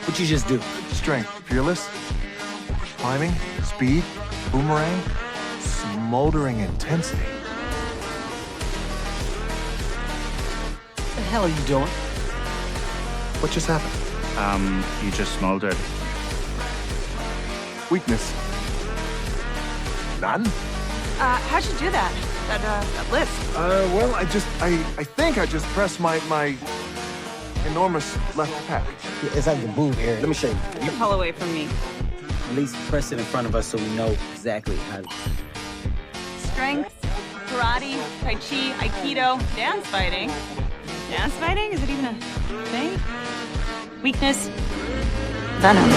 What'd you just do? Strength, fearless, climbing, speed, boomerang, smoldering intensity. What the hell are you doing? What just happened? You just smoldered. Weakness. None? How'd you do that? That lift? Well, I think I just pressed my enormous left pec. Yeah, it's like the boob area. Let me show you. You pull away from me. At least press it in front of us so we know exactly how to... Strength, karate, tai chi, aikido, dance fighting. Dance fighting? Is it even a thing? Weakness, Venom.